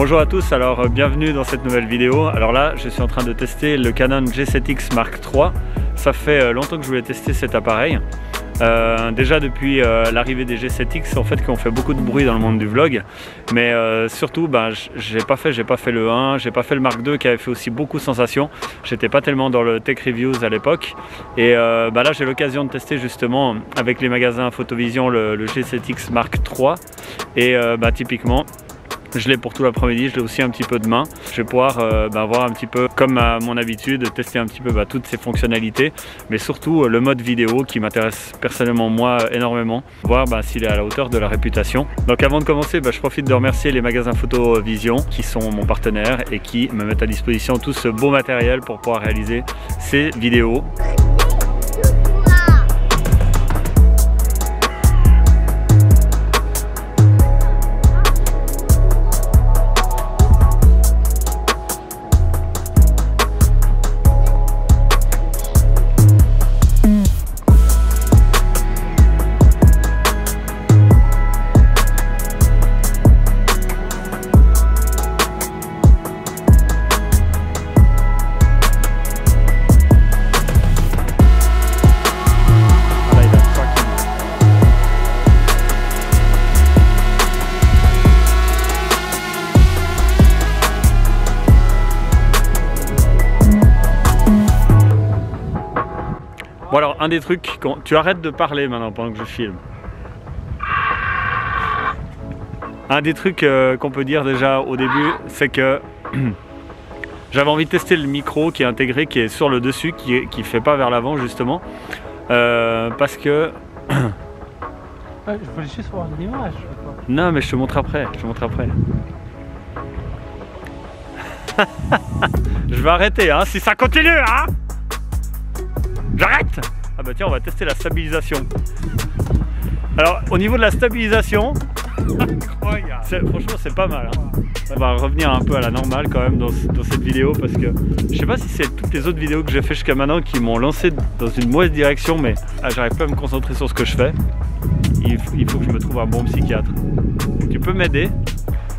Bonjour à tous, alors bienvenue dans cette nouvelle vidéo. Alors là, je suis en train de tester le Canon G7X Mark III. Ça fait longtemps que je voulais tester cet appareil. Déjà depuis l'arrivée des G7X, en fait, qui ont fait beaucoup de bruit dans le monde du vlog. Mais surtout, j'ai pas fait le 1, j'ai pas fait le Mark II qui avait fait aussi beaucoup sensation. J'étais pas tellement dans le tech reviews à l'époque. Et là, j'ai l'occasion de tester justement avec les magasins Photovision le G7X Mark III. Et typiquement, je l'ai pour tout l'après-midi, je l'ai aussi un petit peu demain. Je vais pouvoir voir un petit peu, comme à mon habitude, tester un petit peu toutes ces fonctionnalités, mais surtout le mode vidéo qui m'intéresse personnellement moi énormément, voir s'il est à la hauteur de la réputation. Donc avant de commencer, je profite de remercier les magasins Photovision qui sont mon partenaire et qui me mettent à disposition tout ce beau matériel pour pouvoir réaliser ces vidéos. Bon alors, un des trucs, tu arrêtes de parler maintenant pendant que je filme. Un des trucs qu'on peut dire déjà au début, c'est que j'avais envie de tester le micro qui est intégré, qui est sur le dessus, qui fait pas vers l'avant justement. Parce que... je voulais juste voir une image. Non mais je te montre après, Je vais arrêter hein, si ça continue hein. J'arrête! Ah bah tiens, on va tester la stabilisation. Alors au niveau de la stabilisation, franchement c'est pas mal hein. On va revenir un peu à la normale quand même dans cette vidéo, parce que je sais pas si c'est toutes les autres vidéos que j'ai fait jusqu'à maintenant qui m'ont lancé dans une mauvaise direction, mais j'arrive pas à me concentrer sur ce que je fais. Il faut que je me trouve un bon psychiatre. Tu peux m'aider?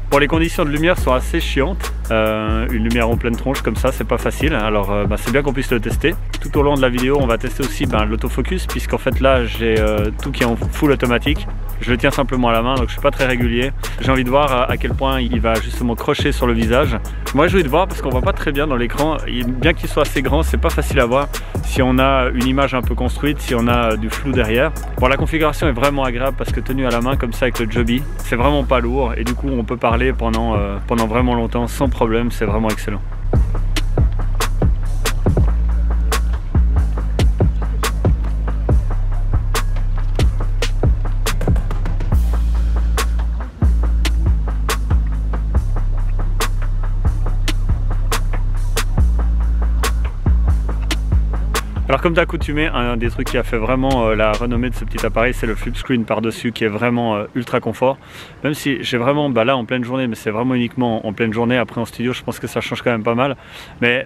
Bon, les conditions de lumière sont assez chiantes. Une lumière en pleine tronche comme ça, c'est pas facile. Alors c'est bien qu'on puisse le tester. Tout au long de la vidéo, on va tester aussi l'autofocus, puisqu'en fait là j'ai tout qui est en full automatique. Je le tiens simplement à la main, donc je suis pas très régulier. J'ai envie de voir à quel point il va justement crocher sur le visage. Moi j'ai envie de voir parce qu'on voit pas très bien dans l'écran. Bien qu'il soit assez grand, c'est pas facile à voir si on a une image un peu construite, si on a du flou derrière. Bon, la configuration est vraiment agréable parce que tenue à la main comme ça avec le Joby, c'est vraiment pas lourd et du coup on peut parler pendant vraiment longtemps sans problème, c'est vraiment excellent. Alors comme d'accoutumé, un des trucs qui a fait vraiment la renommée de ce petit appareil, c'est le flip screen par-dessus qui est vraiment ultra confort. Même si j'ai vraiment, là en pleine journée, mais c'est vraiment uniquement en pleine journée, après en studio je pense que ça change quand même pas mal. Mais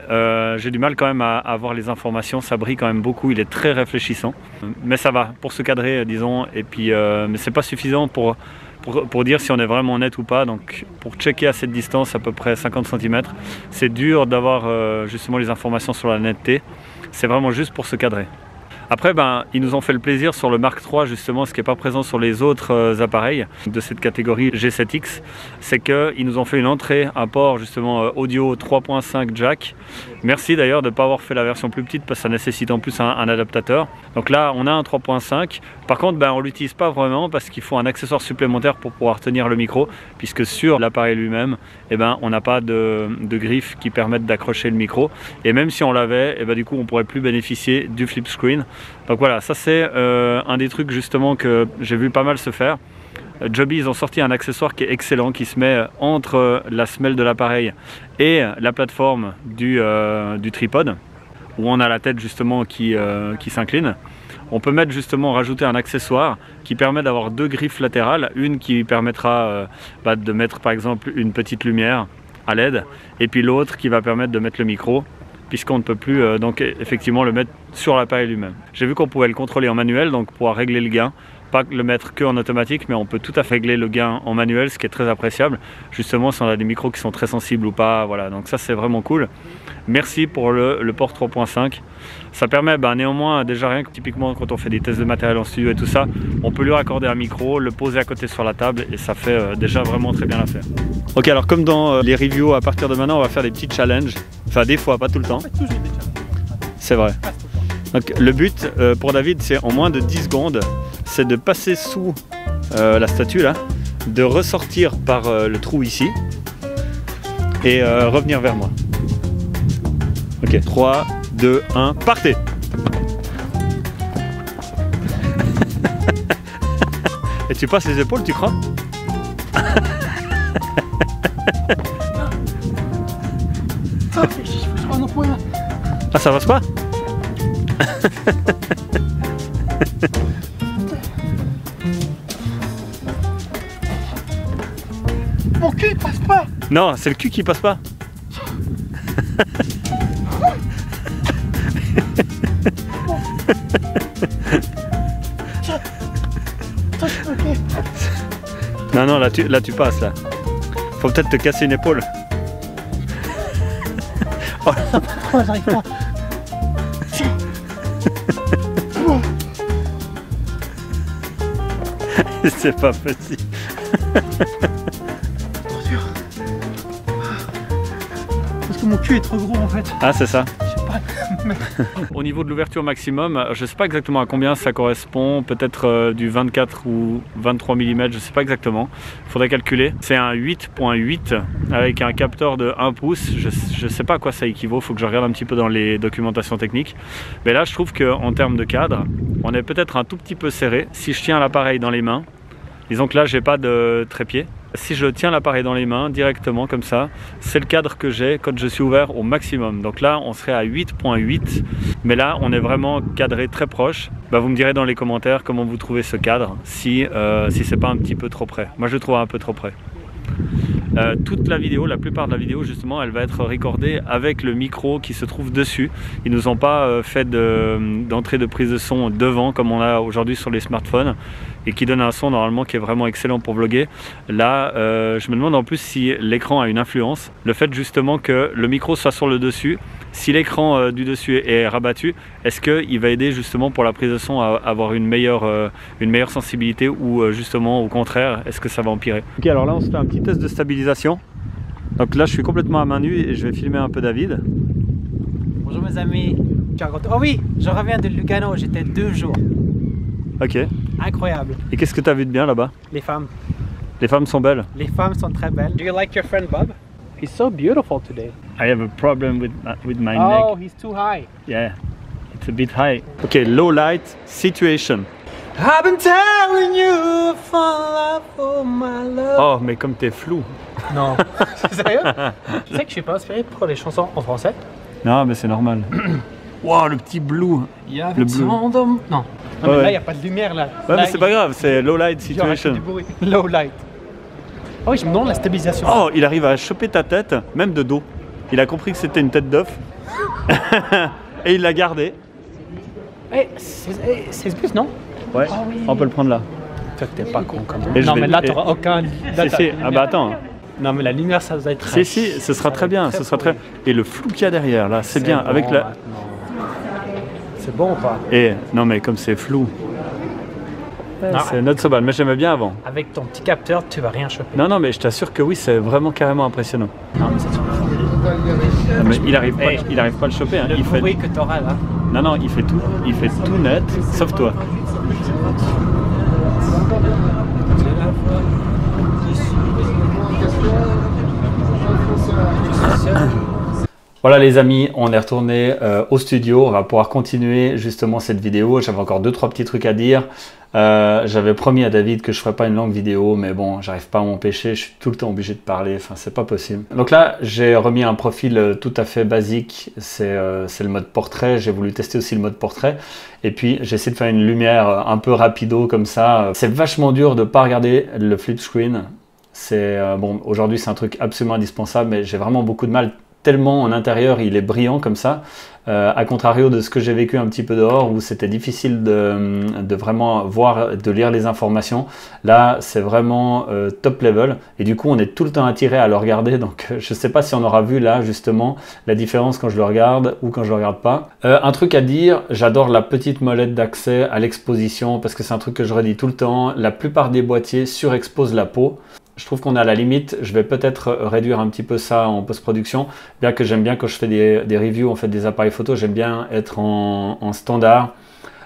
j'ai du mal quand même à avoir les informations, ça brille quand même beaucoup, il est très réfléchissant. Mais ça va, pour se cadrer disons, et puis mais c'est pas suffisant pour dire si on est vraiment net ou pas. Donc pour checker à cette distance, à peu près 50 cm, c'est dur d'avoir justement les informations sur la netteté. C'est vraiment juste pour se cadrer. Après, ils nous ont fait le plaisir sur le Mark III, justement, ce qui n'est pas présent sur les autres appareils de cette catégorie G7X, c'est qu'ils nous ont fait une entrée, un port justement audio 3.5 jack. Merci d'ailleurs de ne pas avoir fait la version plus petite parce que ça nécessite en plus un adaptateur. Donc là, on a un 3.5. Par contre, on ne l'utilise pas vraiment parce qu'il faut un accessoire supplémentaire pour pouvoir tenir le micro, puisque sur l'appareil lui-même, on n'a pas de griffes qui permettent d'accrocher le micro. Et même si on l'avait, du coup, on ne pourrait plus bénéficier du flip screen. Donc voilà, ça c'est un des trucs justement que j'ai vu pas mal se faire. Joby, ils ont sorti un accessoire qui est excellent, qui se met entre la semelle de l'appareil et la plateforme du tripode, où on a la tête justement qui s'incline. On peut mettre justement, rajouter un accessoire qui permet d'avoir deux griffes latérales, une qui permettra de mettre par exemple une petite lumière à LED, et puis l'autre qui va permettre de mettre le micro, puisqu'on ne peut plus donc effectivement le mettre sur l'appareil lui-même. J'ai vu qu'on pouvait le contrôler en manuel, donc pouvoir régler le gain. pas le mettre que en automatique, mais on peut tout à fait régler le gain en manuel, ce qui est très appréciable. Justement, si on a des micros qui sont très sensibles ou pas, voilà. Donc ça, c'est vraiment cool. Merci pour le port 3.5. Ça permet néanmoins, déjà rien que typiquement quand on fait des tests de matériel en studio et tout ça, on peut lui raccorder un micro, le poser à côté sur la table et ça fait déjà vraiment très bien l'affaire. Ok, alors comme dans les reviews, à partir de maintenant, on va faire des petits challenges. Enfin, des fois, pas tout le temps. C'est vrai. Donc le but pour David, c'est en moins de 10 secondes, c'est de passer sous la statue là, de ressortir par le trou ici et revenir vers moi. Ok, 3, 2, 1, partez! Et tu passes les épaules, tu crois? Ah, ça passe pas? Mon cul il passe pas. Non, c'est le cul qui passe pas. Non, non, là tu passes là. Faut peut-être te casser une épaule. Oh, j'arrive pas. C'est pas possible. Parce que mon cul est trop gros en fait. Ah, c'est ça. Je sais pas. Au niveau de l'ouverture maximum, je ne sais pas exactement à combien ça correspond, peut-être du 24 ou 23 mm, je ne sais pas exactement, il faudrait calculer. C'est un 8.8 avec un capteur de 1 pouce, je ne sais pas à quoi ça équivaut, il faut que je regarde un petit peu dans les documentations techniques. Mais là je trouve qu'en termes de cadre, on est peut-être un tout petit peu serré. Si je tiens l'appareil dans les mains, disons que là j'ai pas de trépied. Si je tiens l'appareil dans les mains directement comme ça, c'est le cadre que j'ai quand je suis ouvert au maximum. Donc là, on serait à 8.8, mais là, on est vraiment cadré très proche. Vous me direz dans les commentaires comment vous trouvez ce cadre, si c'est pas un petit peu trop près. Moi, je le trouve un peu trop près. Toute la vidéo, la plupart de la vidéo justement, elle va être recordée avec le micro qui se trouve dessus. Ils nous ont pas fait d'entrée de prise de son devant comme on a aujourd'hui sur les smartphones et qui donne un son normalement qui est vraiment excellent pour vlogger. Là, je me demande en plus si l'écran a une influence. Le fait justement que le micro soit sur le dessus, si l'écran du dessus est rabattu, est-ce qu'il va aider justement pour la prise de son à avoir une meilleure sensibilité ou justement au contraire, est-ce que ça va empirer? Ok, alors là on se fait un petit test de stabilisation. Donc là je suis complètement à main nue et je vais filmer un peu David. Bonjour mes amis. Oh oui, je reviens de Lugano, j'étais 2 jours. Ok. Incroyable. Et qu'est-ce que tu as vu de bien là-bas? Les femmes. Les femmes sont belles. Les femmes sont très belles. Do you like your friend Bob? He's so beautiful today. I have a problem with my neck. Oh, he's too high. Yeah, it's a bit high. Okay, low light situation. I've been telling you for love, for my love. Oh, mais comme t'es flou. Non, c'est sérieux? Tu sais que je suis pas inspiré pour les chansons en français? Non, mais c'est normal. Wow, le petit blue. Il y a le bleu. Non, non, mais Ouais. là il n'y a pas de lumière là. Ouais, Là, mais c'est pas grave, c'est low light il y aura que situation. du bruit. Low light. Ah oui, je me demande la stabilisation. Oh, il arrive à choper ta tête, même de dos. Il a compris que c'était une tête d'œuf. Et il l'a gardée. Eh, 16 plus, non? Ouais, Ah oui. on peut le prendre là. Toi, t'es pas con quand même. Et je Non, vais- mais là, et- t'auras aucun. Si, si. Ah bah attends. Non, mais la lumière, ça doit être. Si, si, ce sera très bien. Ce sera très... Et le flou qu'il y a derrière, là, c'est bien. Bon, Avec la... maintenant. C'est bon ou pas? Et non, mais comme c'est flou. Non. C'est notre sobal, mais j'aimais bien avant. Avec ton petit capteur, tu vas rien choper. Non, non, mais je t'assure que oui, c'est vraiment carrément impressionnant. Non, mais c'est sûr. Non, mais il arrive pas à le choper. Hein. Le Il fait... bruit que t'auras là. Non, non, il fait tout net, sauf toi. Voilà les amis, on est retourné au studio, on va pouvoir continuer justement cette vidéo. J'avais encore 2-3 petits trucs à dire. J'avais promis à David que je ferais pas une longue vidéo, mais bon, j'arrive pas à m'empêcher, je suis tout le temps obligé de parler, enfin c'est pas possible. Donc là, j'ai remis un profil tout à fait basique, c'est le mode portrait, j'ai voulu tester aussi le mode portrait. Et puis j'ai essayé de faire une lumière un peu rapido comme ça. C'est vachement dur de pas regarder le flip screen. C'est bon, aujourd'hui c'est un truc absolument indispensable, mais j'ai vraiment beaucoup de mal tellement en intérieur il est brillant comme ça, à contrario de ce que j'ai vécu un petit peu dehors où c'était difficile de vraiment voir, de lire les informations. Là c'est vraiment top level et du coup on est tout le temps attiré à le regarder, donc je sais pas si on aura vu là justement la différence quand je le regarde ou quand je le regarde pas. Un truc à dire, j'adore la petite molette d'accès à l'exposition parce que c'est un truc que je redis tout le temps, la plupart des boîtiers surexposent la peau. Je trouve qu'on est à la limite, je vais peut-être réduire un petit peu ça en post-production, bien que j'aime bien quand je fais des reviews, en fait des appareils photo, j'aime bien être en standard,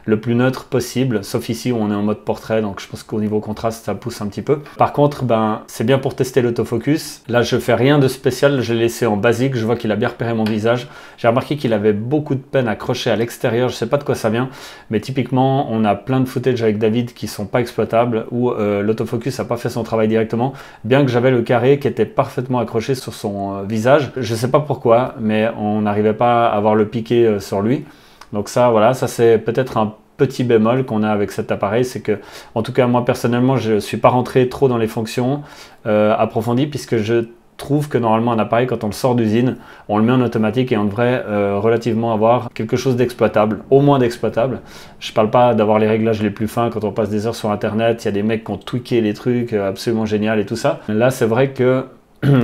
le plus neutre possible, sauf ici où on est en mode portrait, donc je pense qu'au niveau contraste ça pousse un petit peu. Par contre, c'est bien pour tester l'autofocus. Là je fais rien de spécial, je l'ai laissé en basique, je vois qu'il a bien repéré mon visage. J'ai remarqué qu'il avait beaucoup de peine à crocher à l'extérieur, je sais pas de quoi ça vient, mais typiquement on a plein de footage avec David qui sont pas exploitables, où l'autofocus n'a pas fait son travail directement, bien que j'avais le carré qui était parfaitement accroché sur son visage. Je sais pas pourquoi, mais on n'arrivait pas à avoir le piqué sur lui. Donc ça, voilà, ça c'est peut-être un petit bémol qu'on a avec cet appareil, c'est que, en tout cas moi personnellement, je ne suis pas rentré trop dans les fonctions approfondies, puisque je trouve que normalement un appareil, quand on le sort d'usine, on le met en automatique et on devrait relativement avoir quelque chose d'exploitable, au moins d'exploitable. Je ne parle pas d'avoir les réglages les plus fins quand on passe des heures sur internet, il y a des mecs qui ont tweaké les trucs absolument génial et tout ça. Là c'est vrai que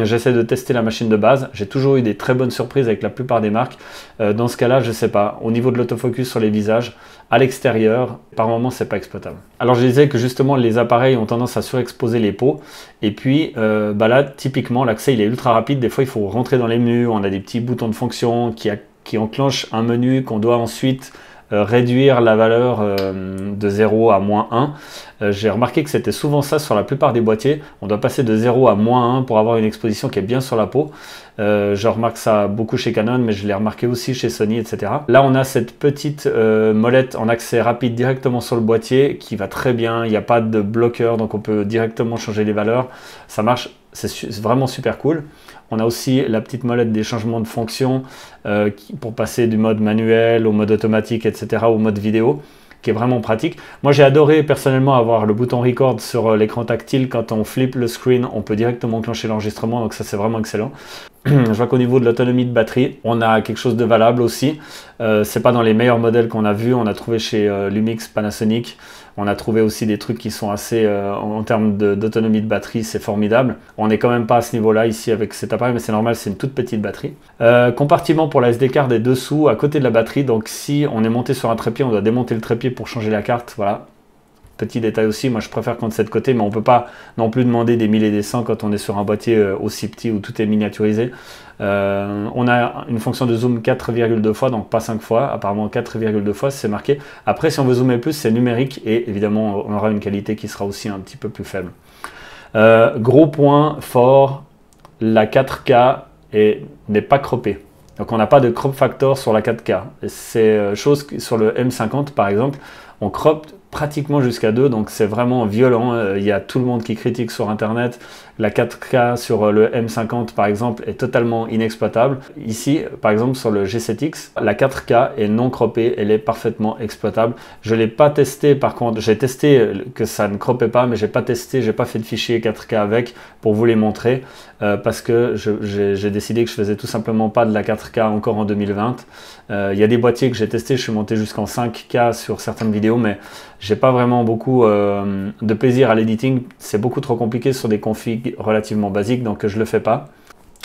j'essaie de tester la machine de base. J'ai toujours eu des très bonnes surprises avec la plupart des marques. Dans ce cas-là, je sais pas. Au niveau de l'autofocus sur les visages, à l'extérieur, par moment, c'est pas exploitable. Alors, je disais que justement, les appareils ont tendance à surexposer les peaux. Et puis, là, typiquement, l'accès, il est ultra rapide. Des fois, il faut rentrer dans les menus. On a des petits boutons de fonction qui enclenchent un menu qu'on doit ensuite réduire la valeur de 0 à -1. J'ai remarqué que c'était souvent ça sur la plupart des boîtiers. On doit passer de 0 à -1 pour avoir une exposition qui est bien sur la peau. Je remarque ça beaucoup chez Canon, mais je l'ai remarqué aussi chez Sony, etc. Là, on a cette petite molette en accès rapide directement sur le boîtier qui va très bien. Il n'y a pas de bloqueur, donc on peut directement changer les valeurs. Ça marche, c'est vraiment super cool. On a aussi la petite molette des changements de fonction pour passer du mode manuel au mode automatique, etc., au mode vidéo, qui est vraiment pratique. Moi, j'ai adoré personnellement avoir le bouton record sur l'écran tactile. Quand on flippe le screen, on peut directement enclencher l'enregistrement, donc ça, c'est vraiment excellent. Je vois qu'au niveau de l'autonomie de batterie, on a quelque chose de valable aussi. C'est pas dans les meilleurs modèles qu'on a vus. On a trouvé chez Lumix, Panasonic. On a trouvé aussi des trucs qui sont assez, en termes d'autonomie de batterie, c'est formidable. On n'est quand même pas à ce niveau-là ici avec cet appareil, mais c'est normal, c'est une toute petite batterie. Compartiment pour la SD card est dessous, à côté de la batterie. Donc si on est monté sur un trépied, on doit démonter le trépied pour changer la carte. Voilà. Petit détail aussi, moi je préfère quand c'est de côté, mais on ne peut pas non plus demander des 1000 et des 100 quand on est sur un boîtier aussi petit où tout est miniaturisé. On a une fonction de zoom 4,2 fois, donc pas 5 fois, apparemment 4,2 fois, c'est marqué. Après, si on veut zoomer plus, c'est numérique et évidemment, on aura une qualité qui sera aussi un petit peu plus faible. Gros point fort, la 4K n'est pas croppée. Donc on n'a pas de crop factor sur la 4K. C'est chose sur le M50 par exemple, on crop pratiquement jusqu'à 2, donc c'est vraiment violent. Il y a tout le monde qui critique sur internet. La 4K sur le M50 par exemple est totalement inexploitable. Ici par exemple sur le G7X, la 4K est non croppée, elle est parfaitement exploitable. Je ne l'ai pas testé par contre, j'ai testé que ça ne croppait pas, mais j'ai pas testé, j'ai pas fait de fichier 4K avec pour vous les montrer parce que j'ai décidé que je faisais tout simplement pas de la 4K encore en 2020. Il y a des boîtiers que j'ai testé, je suis monté jusqu'en 5K sur certaines vidéos, mais j'ai pas vraiment beaucoup de plaisir à l'editing. C'est beaucoup trop compliqué sur des configs relativement basiques, donc je le fais pas.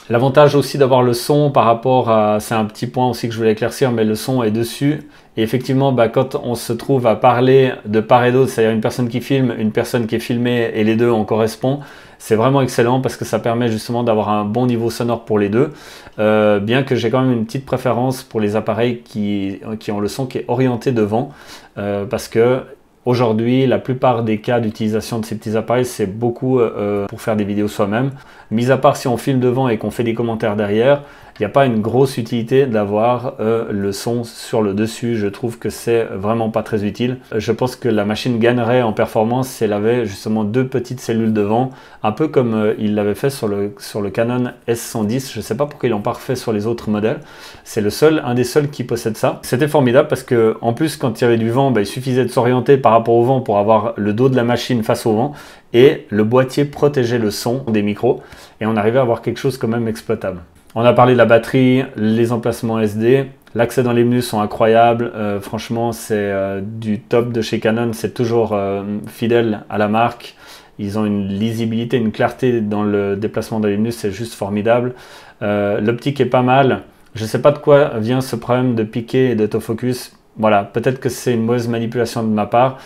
L'avantage aussi d'avoir le son par rapport à, c'est un petit point aussi que je voulais éclaircir, mais le son est dessus. Et effectivement, quand on se trouve à parler de part et d'autre, c'est-à-dire une personne qui filme, une personne qui est filmée et les deux on correspond, c'est vraiment excellent parce que ça permet justement d'avoir un bon niveau sonore pour les deux. Bien que j'ai quand même une petite préférence pour les appareils qui ont le son qui est orienté devant, parce que aujourd'hui, la plupart des cas d'utilisation de ces petits appareils, c'est beaucoup pour faire des vidéos soi-même. Mis à part si on filme devant et qu'on fait des commentaires derrière, il n'y a pas une grosse utilité d'avoir le son sur le dessus. Je trouve que c'est vraiment pas très utile. Je pense que la machine gagnerait en performance si elle avait justement deux petites cellules devant, un peu comme il l'avait fait sur le Canon S110. Je ne sais pas pourquoi ils l'ont pas refait sur les autres modèles. C'est un des seuls qui possède ça. C'était formidable parce que en plus quand il y avait du vent, il suffisait de s'orienter par rapport au vent pour avoir le dos de la machine face au vent et le boîtier protégeait le son des micros et on arrivait à avoir quelque chose quand même exploitable. On a parlé de la batterie, les emplacements SD. L'accès dans les menus sont incroyables. Franchement, c'est du top de chez Canon. C'est toujours fidèle à la marque. Ils ont une lisibilité, une clarté dans le déplacement dans les menus. C'est juste formidable. L'optique est pas mal. Je ne sais pas de quoi vient ce problème de piqué et d'autofocus. Voilà, peut-être que c'est une mauvaise manipulation de ma part,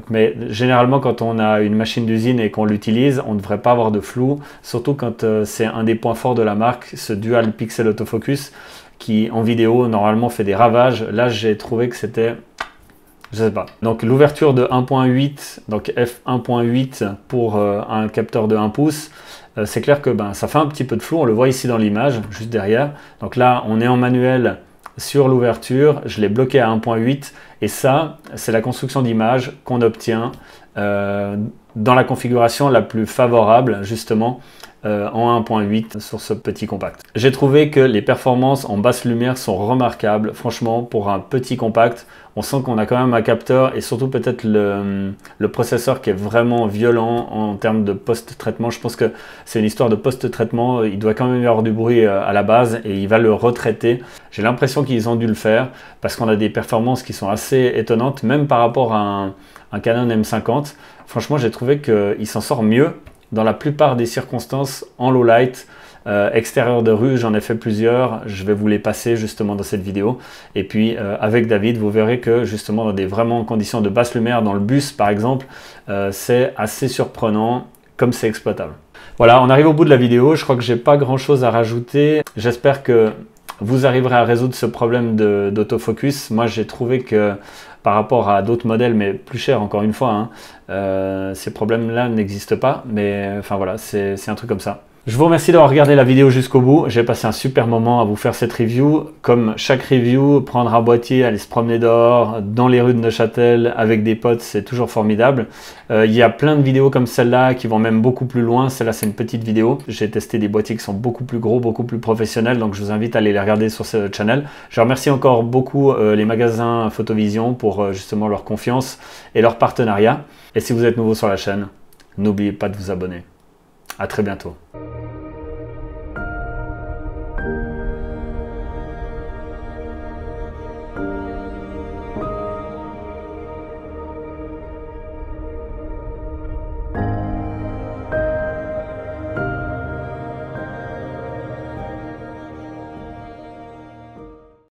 mais généralement quand on a une machine d'usine et qu'on l'utilise, on ne devrait pas avoir de flou, surtout quand c'est un des points forts de la marque, ce dual pixel autofocus qui en vidéo normalement fait des ravages. Là j'ai trouvé que c'était, je sais pas. Donc l'ouverture de 1.8, donc f1.8 pour un capteur de 1 pouce, c'est clair que ça fait un petit peu de flou, on le voit ici dans l'image, juste derrière. Donc là on est en manuel sur l'ouverture, je l'ai bloqué à 1.8 et ça, c'est la construction d'image qu'on obtient dans la configuration la plus favorable justement en 1.8 sur ce petit compact. J'ai trouvé que les performances en basse lumière sont remarquables. Franchement, pour un petit compact, on sent qu'on a quand même un capteur et surtout peut-être le processeur qui est vraiment violent en termes de post-traitement. Je pense que c'est une histoire de post-traitement. Il doit quand même y avoir du bruit à la base et il va le retraiter. J'ai l'impression qu'ils ont dû le faire parce qu'on a des performances qui sont assez étonnantes, même par rapport à un Canon M50. Franchement, j'ai trouvé qu'il s'en sort mieux dans la plupart des circonstances en low light. Extérieur de rue, j'en ai fait plusieurs, je vais vous les passer justement dans cette vidéo. Et puis avec David, vous verrez que justement dans des vraiment conditions de basse lumière, dans le bus par exemple, c'est assez surprenant comme c'est exploitable. Voilà, on arrive au bout de la vidéo, je crois que j'ai pas grand chose à rajouter. J'espère que vous arriverez à résoudre ce problème d'autofocus. Moi j'ai trouvé que par rapport à d'autres modèles, mais plus chers encore une fois, ces problèmes-là n'existent pas. Mais enfin voilà, c'est un truc comme ça. Je vous remercie d'avoir regardé la vidéo jusqu'au bout. J'ai passé un super moment à vous faire cette review. Comme chaque review, prendre un boîtier, aller se promener dehors, dans les rues de Neuchâtel avec des potes, c'est toujours formidable. Il y a plein de vidéos comme celle-là qui vont même beaucoup plus loin. Celle-là, c'est une petite vidéo. J'ai testé des boîtiers qui sont beaucoup plus gros, beaucoup plus professionnels. Donc, je vous invite à aller les regarder sur ce channel. Je remercie encore beaucoup les magasins Photovision pour justement leur confiance et leur partenariat. Et si vous êtes nouveau sur la chaîne, n'oubliez pas de vous abonner. À très bientôt.